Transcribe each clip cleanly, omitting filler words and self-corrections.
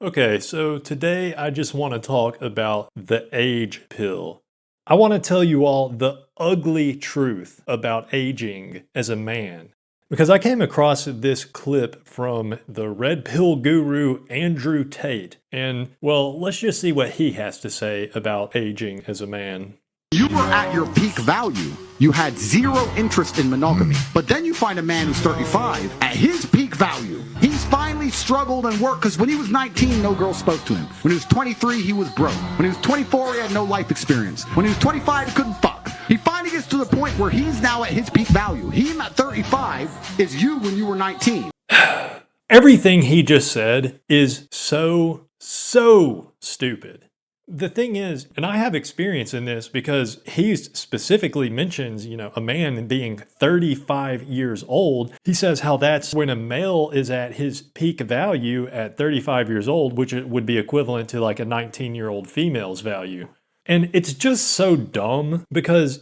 Okay, so today I just want to talk about the age pill. I want to tell you all the ugly truth about aging as a man. Because I came across this clip from the red pill guru Andrew Tate. And, well, let's just see what he has to say about aging as a man. You were at your peak value. You had zero interest in monogamy. But then you find a man who's 35 at his peak value. He's finally struggled and worked because when he was 19, no girl spoke to him. When he was 23, he was broke. When he was 24, he had no life experience. When he was 25, he couldn't fuck. He finally gets to the point where he's now at his peak value. Him at 35 is you when you were 19. Everything he just said is so stupid. The thing is, and I have experience in this because he specifically mentions, a man being 35 years old. He says how that's when a male is at his peak value at 35 years old, which would be equivalent to like a 19-year-old female's value. And it's just so dumb because,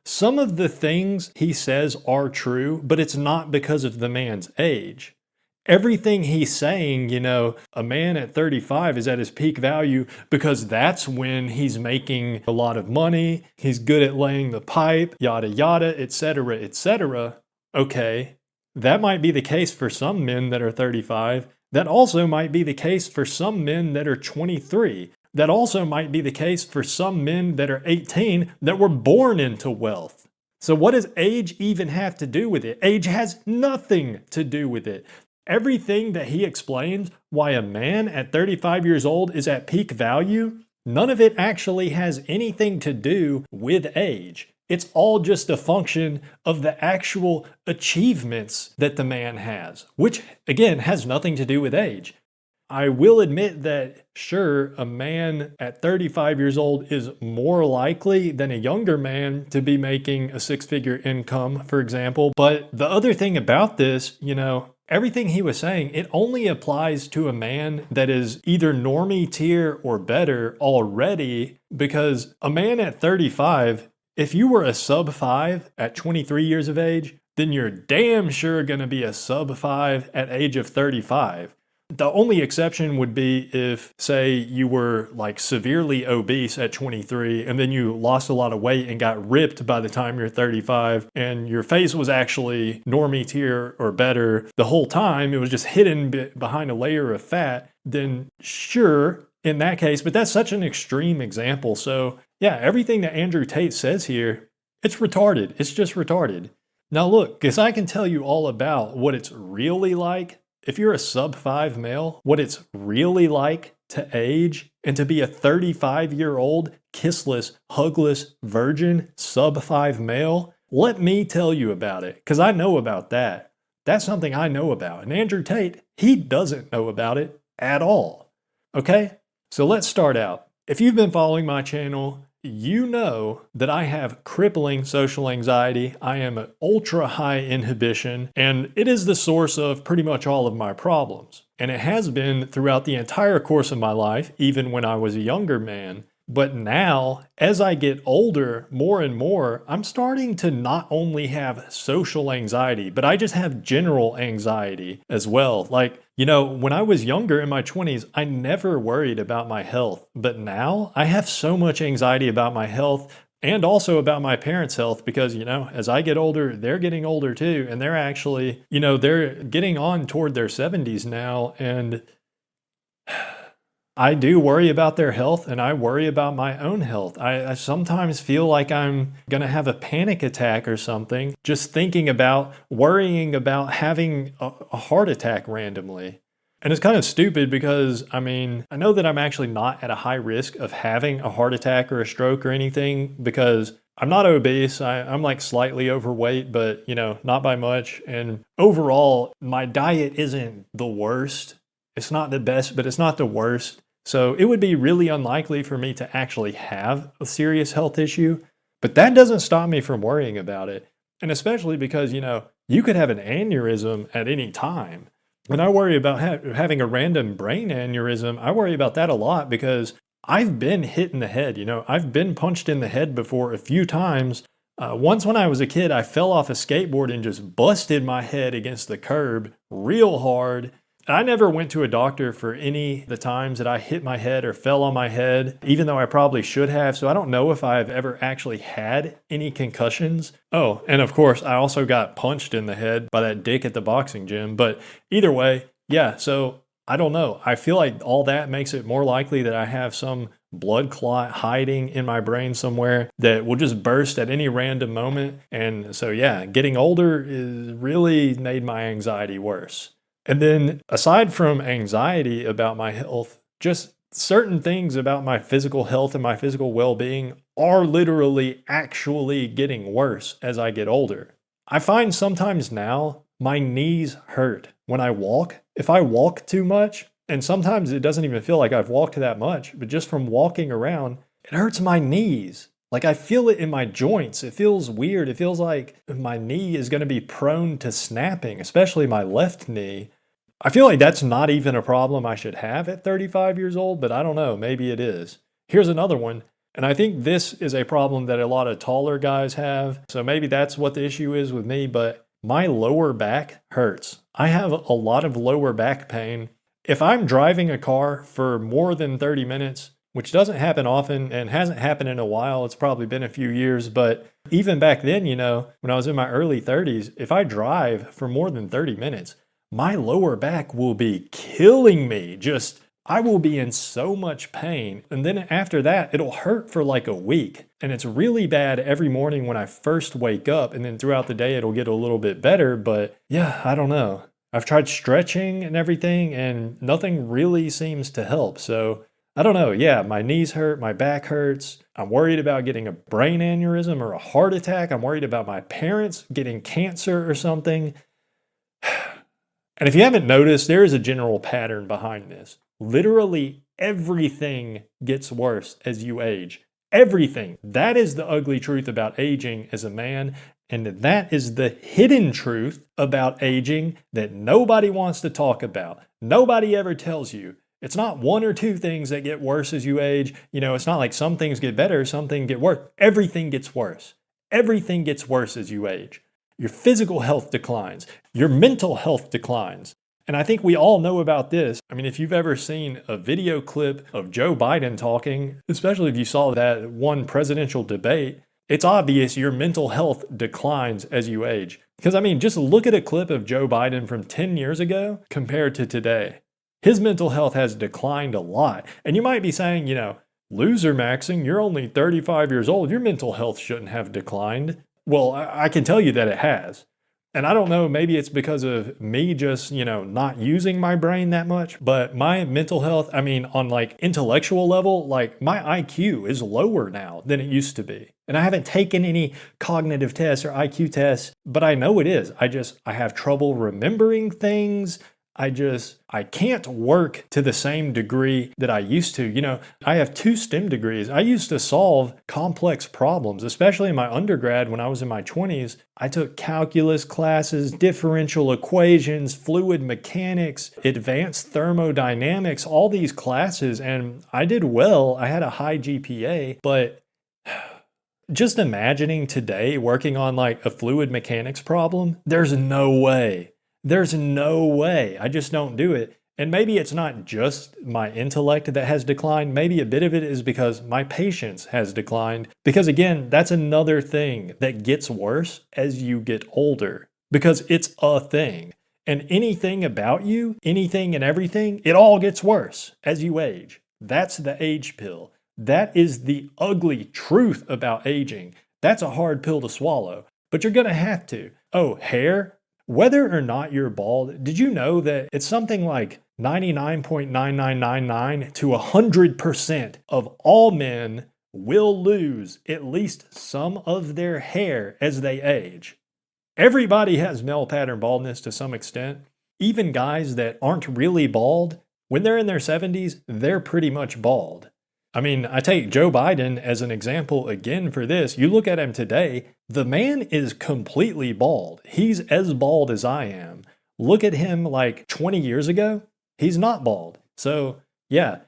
some of the things he says are true, but it's not because of the man's age. Everything he's saying, a man at 35 is at his peak value because that's when he's making a lot of money, he's good at laying the pipe, yada yada, etc., etc. Okay, that might be the case for some men that are 35. That also might be the case for some men that are 23. That also might be the case for some men that are 18 that were born into wealth. So what does age even have to do with it? Age has nothing to do with it. Everything that he explains why a man at 35 years old is at peak value, none of it actually has anything to do with age. It's all just a function of the actual achievements that the man has, which again has nothing to do with age. I will admit that, sure, a man at 35 years old is more likely than a younger man to be making a six-figure income, for example. But the other thing about this, everything he was saying, it only applies to a man that is either normie tier or better already, because a man at 35, if you were a sub 5 at 23 years of age, then you're damn sure going to be a sub 5 at age of 35. The only exception would be if, say, you were like severely obese at 23 and then you lost a lot of weight and got ripped by the time you're 35 and your face was actually normie tier or better the whole time, it was just hidden behind a layer of fat, then sure, in that case, but that's such an extreme example. So yeah, everything that Andrew Tate says here, it's retarded. It's just retarded. Now look, because I can tell you all about what it's really like if you're a sub 5 male, what it's really like to age and to be a 35-year-old, kissless, hugless, virgin, sub 5 male, let me tell you about it, because I know about that. That's something I know about. And Andrew Tate, he doesn't know about it at all. Okay? So let's start out. If you've been following my channel, you know that I have crippling social anxiety. I am at ultra high inhibition, and it is the source of pretty much all of my problems. And it has been throughout the entire course of my life, even when I was a younger man. But now, as I get older, more and more, I'm starting to not only have social anxiety, but I just have general anxiety as well. Like, when I was younger in my 20s, I never worried about my health. But now I have so much anxiety about my health and also about my parents' health because, as I get older, they're getting older too. And they're actually, they're getting on toward their 70s now. And I do worry about their health and I worry about my own health. I sometimes feel like I'm going to have a panic attack or something just thinking about worrying about having a heart attack randomly. And it's kind of stupid because, I know that I'm actually not at a high risk of having a heart attack or a stroke or anything because I'm not obese. I'm like slightly overweight, but, not by much. And overall, my diet isn't the worst. It's not the best, but it's not the worst. So it would be really unlikely for me to actually have a serious health issue, but that doesn't stop me from worrying about it. And especially because, you could have an aneurysm at any time. When I worry about having a random brain aneurysm, I worry about that a lot because I've been hit in the head. I've been punched in the head before a few times. Once when I was a kid, I fell off a skateboard and just busted my head against the curb real hard. I never went to a doctor for any of the times that I hit my head or fell on my head, even though I probably should have. So I don't know if I've ever actually had any concussions. Oh, and of course, I also got punched in the head by that dick at the boxing gym. But either way, yeah, so I don't know. I feel like all that makes it more likely that I have some blood clot hiding in my brain somewhere that will just burst at any random moment. And so, yeah, getting older is really made my anxiety worse. And then aside from anxiety about my health, just certain things about my physical health and my physical well-being are literally actually getting worse as I get older. I find sometimes now my knees hurt when I walk. If I walk too much, and sometimes it doesn't even feel like I've walked that much, but just from walking around, it hurts my knees. Like I feel it in my joints. It feels weird. It feels like my knee is going to be prone to snapping, especially my left knee. I feel like that's not even a problem I should have at 35 years old, but I don't know. Maybe it is. Here's another one. And I think this is a problem that a lot of taller guys have. So maybe that's what the issue is with me, but my lower back hurts. I have a lot of lower back pain. If I'm driving a car for more than 30 minutes, which doesn't happen often and hasn't happened in a while, it's probably been a few years, but even back then, when I was in my early 30s, if I drive for more than 30 minutes, my lower back will be killing me. I will be in so much pain. And then after that, it'll hurt for like a week. And it's really bad every morning when I first wake up. And then throughout the day, it'll get a little bit better. But yeah, I don't know. I've tried stretching and everything, and nothing really seems to help. So I don't know. Yeah, my knees hurt, my back hurts. I'm worried about getting a brain aneurysm or a heart attack. I'm worried about my parents getting cancer or something. And if you haven't noticed, there is a general pattern behind this. Literally everything gets worse as you age. Everything. That is the ugly truth about aging as a man. And that is the hidden truth about aging that nobody wants to talk about. Nobody ever tells you. It's not one or two things that get worse as you age. It's not like some things get better, some things get worse. Everything gets worse. Everything gets worse as you age. Your physical health declines. Your mental health declines. And I think we all know about this. I mean, if you've ever seen a video clip of Joe Biden talking, especially if you saw that one presidential debate, it's obvious your mental health declines as you age. Because, just look at a clip of Joe Biden from 10 years ago compared to today. His mental health has declined a lot. And you might be saying, loser maxing, you're only 35 years old. Your mental health shouldn't have declined. Well, I can tell you that it has. And I don't know, maybe it's because of me just, not using my brain that much, but my mental health, on like intellectual level, like my IQ is lower now than it used to be. And I haven't taken any cognitive tests or IQ tests, but I know it is. I have trouble remembering things. I can't work to the same degree that I used to. I have 2 STEM degrees. I used to solve complex problems, especially in my undergrad when I was in my 20s. I took calculus classes, differential equations, fluid mechanics, advanced thermodynamics, all these classes, and I did well. I had a high GPA, but just imagining today working on like a fluid mechanics problem, there's no way. There's no way. I just don't do it. And maybe it's not just my intellect that has declined. Maybe a bit of it is because my patience has declined. Because again, that's another thing that gets worse as you get older. Because it's a thing. And anything about you, anything and everything, it all gets worse as you age. That's the age pill. That is the ugly truth about aging. That's a hard pill to swallow. But you're going to have to. Oh, hair? Whether or not you're bald, did you know that it's something like 99.9999 to 100% of all men will lose at least some of their hair as they age? Everybody has male pattern baldness to some extent. Even guys that aren't really bald, when they're in their 70s, they're pretty much bald. I take Joe Biden as an example again for this. You look at him today, the man is completely bald. He's as bald as I am. Look at him like 20 years ago, he's not bald. So yeah,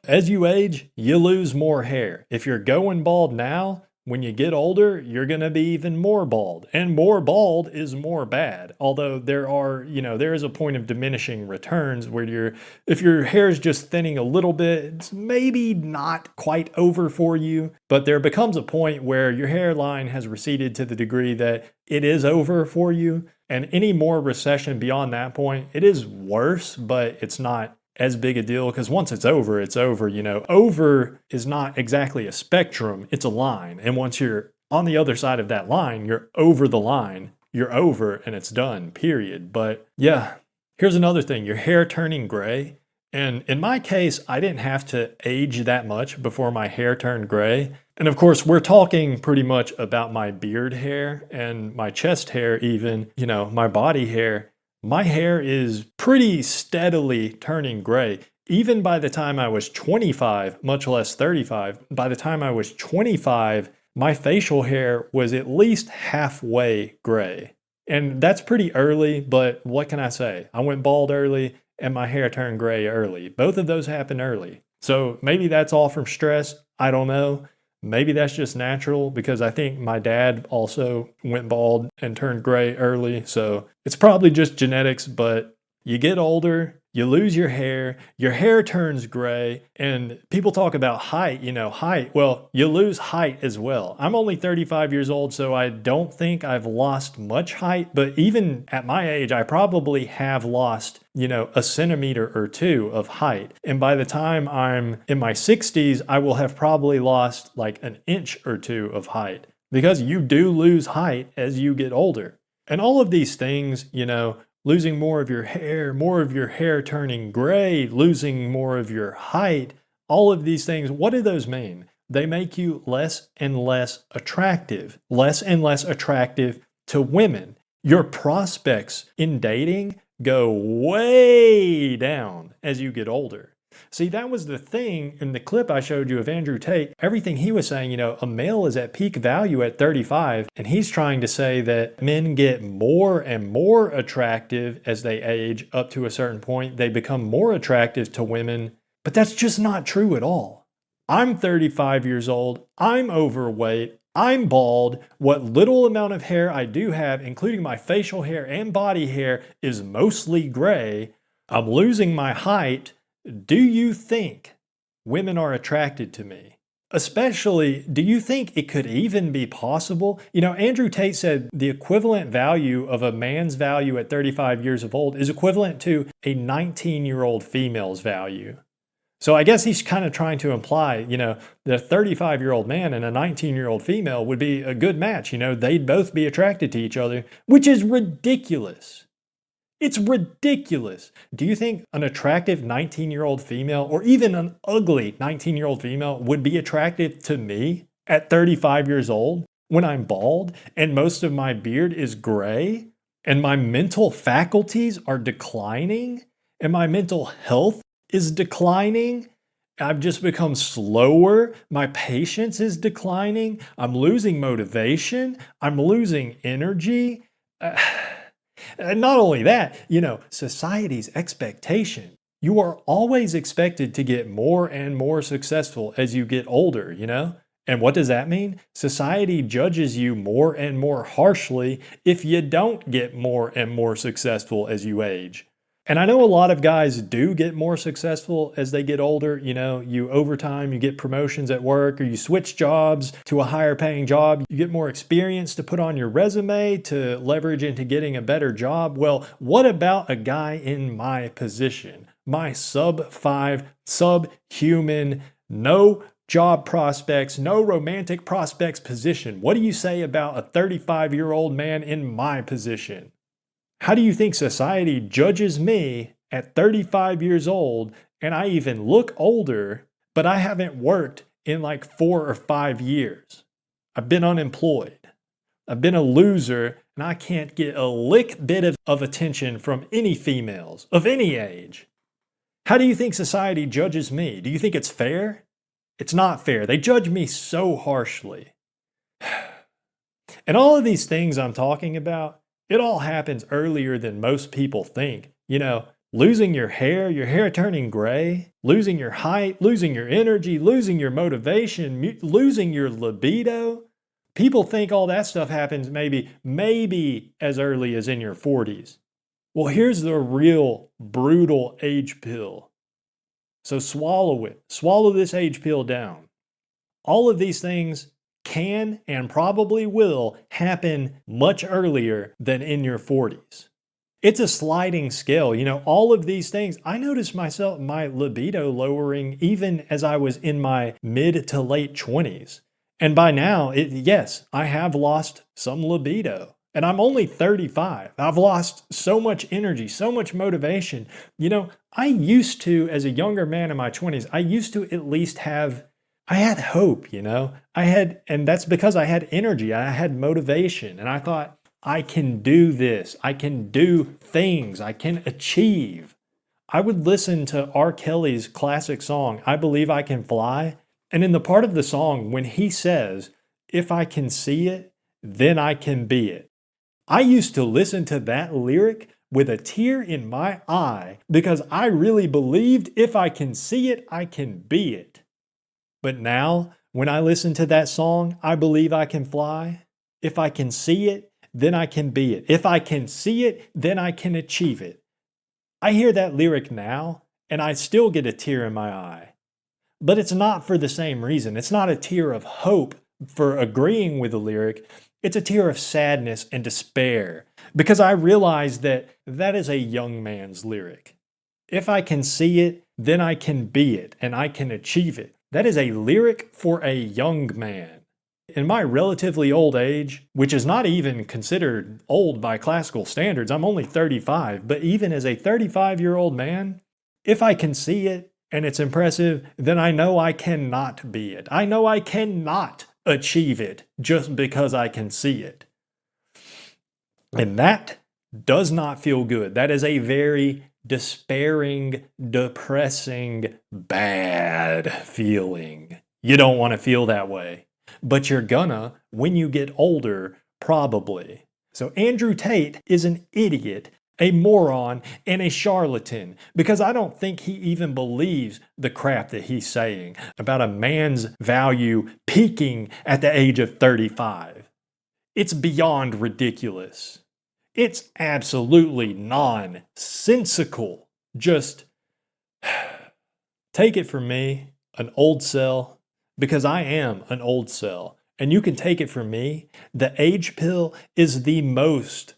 as you age, you lose more hair. If you're going bald now, When you get older, you're going to be even more bald, and more bald is more bad. Although there is a point of diminishing returns where if your hair is just thinning a little bit, it's maybe not quite over for you, but there becomes a point where your hairline has receded to the degree that it is over for you. And any more recession beyond that point, it is worse, but it's not as big a deal because once it's over, it's over. Over is not exactly a spectrum, it's a line. And once you're on the other side of that line, you're over the line, you're over and it's done, period. But yeah, here's another thing, your hair turning gray. And in my case, I didn't have to age that much before my hair turned gray. And of course, we're talking pretty much about my beard hair and my chest hair even, my body hair. My hair is pretty steadily turning gray. Even by the time I was 25, much less 35, by the time I was 25, my facial hair was at least halfway gray. And that's pretty early, but what can I say? I went bald early and my hair turned gray early. Both of those happened early. So maybe that's all from stress. I don't know. Maybe that's just natural because I think my dad also went bald and turned gray early. So it's probably just genetics, but you get older, you lose your hair turns gray, and people talk about height, height. Well, you lose height as well. I'm only 35 years old, so I don't think I've lost much height, but even at my age, I probably have lost, a centimeter or two of height. And by the time I'm in my 60s, I will have probably lost like an inch or two of height because you do lose height as you get older. And all of these things, losing more of your hair turning gray, losing more of your height, all of these things, what do those mean? They make you less and less attractive to women. Your prospects in dating go way down as you get older. See, that was the thing in the clip I showed you of Andrew Tate. Everything he was saying, a male is at peak value at 35, and he's trying to say that men get more and more attractive as they age up to a certain point. They become more attractive to women, but that's just not true at all. I'm 35 years old. I'm overweight. I'm bald. What little amount of hair I do have, including my facial hair and body hair, is mostly gray. I'm losing my height. Do you think women are attracted to me? Especially, do you think it could even be possible? Andrew Tate said the equivalent value of a man's value at 35 years of old is equivalent to a 19-year-old female's value. So I guess he's kind of trying to imply, the 35-year-old man and a 19-year-old female would be a good match. They'd both be attracted to each other, which is ridiculous. It's ridiculous. Do you think an attractive 19-year-old female or even an ugly 19-year-old female would be attractive to me at 35 years old when I'm bald and most of my beard is gray and my mental faculties are declining and my mental health is declining? I've just become slower. My patience is declining. I'm losing motivation. I'm losing energy. And not only that, society's expectation. You are always expected to get more and more successful as you get older, And what does that mean? Society judges you more and more harshly if you don't get more and more successful as you age. And I know a lot of guys do get more successful as they get older. You over time, you get promotions at work or you switch jobs to a higher paying job. You get more experience to put on your resume to leverage into getting a better job. Well, what about a guy in my position? My sub-5, subhuman, no job prospects, no romantic prospects position. What do you say about a 35-year-old man in my position? How do you think society judges me at 35 years old and I even look older, but I haven't worked in like 4 or 5 years? I've been unemployed. I've been a loser and I can't get a lick bit of attention from any females of any age. How do you think society judges me? Do you think it's fair? It's not fair. They judge me so harshly. And all of these things I'm talking about, it all happens earlier than most people think. Losing your hair turning gray, losing your height, losing your energy, losing your motivation, losing your libido. People think all that stuff happens maybe as early as in your 40s. Well, here's the real brutal age pill. So swallow it. Swallow this age pill down. All of these things can and probably will happen much earlier than in your 40s. It's a sliding scale. All of these things, I noticed my libido lowering even as I was in my mid to late 20s. And by now, yes, I have lost some libido. And I'm only 35. I've lost so much energy, so much motivation. I used to, as a younger man in my 20s, I used to at least I had hope, and that's because I had energy, I had motivation, and I thought, I can do this, I can do things, I can achieve. I would listen to R. Kelly's classic song, I Believe I Can Fly, and in the part of the song when he says, if I can see it, then I can be it. I used to listen to that lyric with a tear in my eye because I really believed if I can see it, I can be it. But now, when I listen to that song, I Believe I Can Fly, if I can see it, then I can be it. If I can see it, then I can achieve it. I hear that lyric now, and I still get a tear in my eye. But it's not for the same reason. It's not a tear of hope for agreeing with the lyric. It's a tear of sadness and despair because I realize that is a young man's lyric. If I can see it, then I can be it and I can achieve it. That is a lyric for a young man. In my relatively old age, which is not even considered old by classical standards, I'm only 35, but even as a 35-year-old man, if I can see it and it's impressive, then I know I cannot be it. I know I cannot achieve it just because I can see it. And that does not feel good. That is a very despairing, depressing, bad feeling. You don't want to feel that way. But you're gonna when you get older, probably. So Andrew Tate is an idiot, a moron, and a charlatan because I don't think he even believes the crap that he's saying about a man's value peaking at the age of 35. It's beyond ridiculous. It's absolutely nonsensical. Just take it from me, an old cell, because I am an old cell. And you can take it from me, the age pill is the most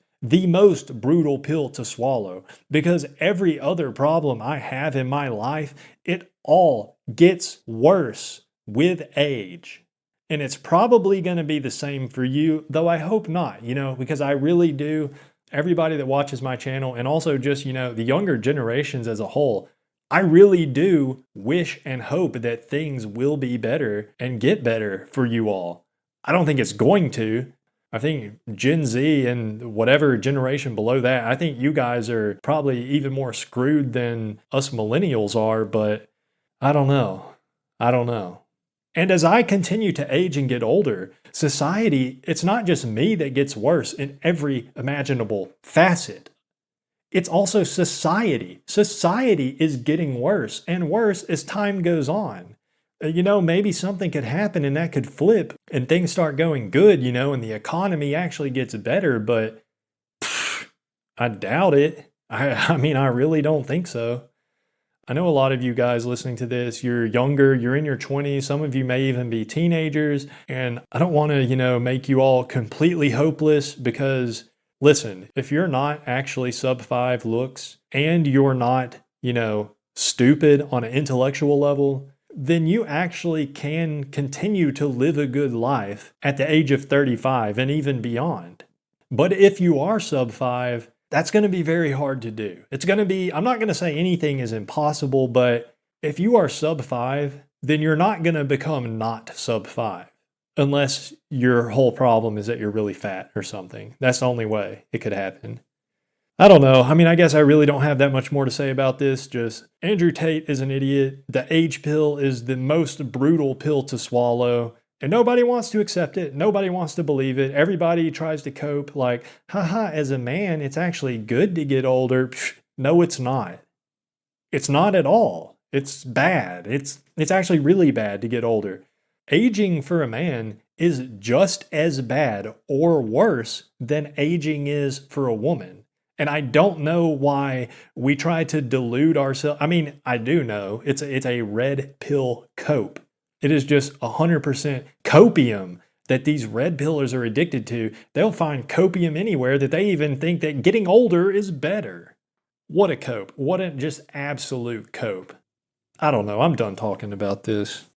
brutal pill to swallow because every other problem I have in my life, it all gets worse with age. And it's probably going to be the same for you, though I hope not, because I really do. Everybody that watches my channel and also just, the younger generations as a whole, I really do wish and hope that things will be better and get better for you all. I don't think it's going to. I think Gen Z and whatever generation below that, I think you guys are probably even more screwed than us millennials are, but I don't know. And as I continue to age and get older, society, it's not just me that gets worse in every imaginable facet. It's also society. Society is getting worse and worse as time goes on. Maybe something could happen and that could flip and things start going good, and the economy actually gets better, but I doubt it. I mean, I really don't think so. I know a lot of you guys listening to this, you're younger, you're in your 20s, some of you may even be teenagers, and I don't want to, make you all completely hopeless because, listen, if you're not actually sub 5 looks and you're not, stupid on an intellectual level, then you actually can continue to live a good life at the age of 35 and even beyond. But if you are sub 5, that's going to be very hard to do. It's going to be, I'm not going to say anything is impossible, but if you are sub 5, then you're not going to become not sub 5 unless your whole problem is that you're really fat or something. That's the only way it could happen. I don't know. I mean, I guess I really don't have that much more to say about this. Just Andrew Tate is an idiot. The age pill is the most brutal pill to swallow. And nobody wants to accept it. Nobody wants to believe it. Everybody tries to cope like, haha, as a man, it's actually good to get older. Psh, no, it's not. It's not at all. It's bad. It's actually really bad to get older. Aging for a man is just as bad or worse than aging is for a woman. And I don't know why we try to delude ourselves. I mean, I do know it's a red pill cope. It is just 100% copium that these red pillers are addicted to. They'll find copium anywhere, that they even think that getting older is better. What a cope. What a just absolute cope. I don't know. I'm done talking about this.